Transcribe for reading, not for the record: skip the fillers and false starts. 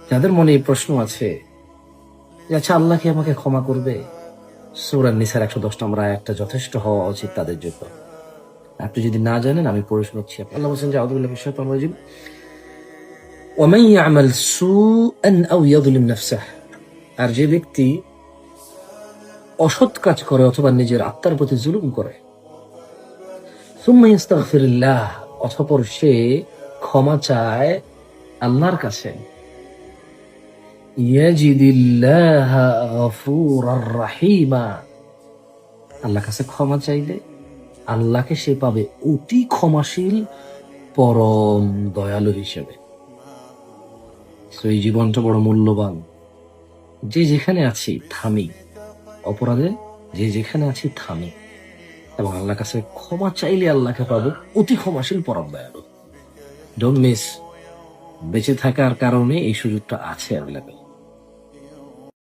যাদের মনে এই প্রশ্ন আছে যে আচ্ছা আল্লাহ কি আমাকে ক্ষমা করবে, সূরা নিসার ১১০ নম্বর আয়াতটা যথেষ্ট হওয়া উচিত তাদের জন্য। আপনি যদি না জানেন আমি পড়ে শোনাচ্ছি। আল্লাহ বলেছেন যে আউযু বিল্লাহি মিনাশ শাইতানির রাজিম, ওয়া মান ইয়া'মাল সুআন আও ইয়াযলিম নাফসাহু, আর যে ব্যক্তি অসৎ কাজ করে অথবা নিজের আত্মার প্রতি জুলুম করে, সুম্মা ইস্তাগফিরুল্লাহ, অতঃপর সে ক্ষমা চায় আল্লাহর কাছে, ইয়াজিদিল্লাহা গফুরার রাহিমা, আল্লাহর কাছে ক্ষমা চাইলে আল্লাহকে সে পাবে অতি ক্ষমাশীল, পরম দয়ালু হিসেবে। তো এই জীবনটা বড় মূল্যবান। যে যেখানে আছি থামি, অপরাধে যে যেখানে আছি থামি, এবং আল্লাহর কাছে ক্ষমা চাইলে আল্লাহকে পাবো অতি ক্ষমাশীল, পরম দয়ালু। Don't miss. বেঁচে থাকার কারণে এই সুযোগটা আছে অ্যাভেলেবেল।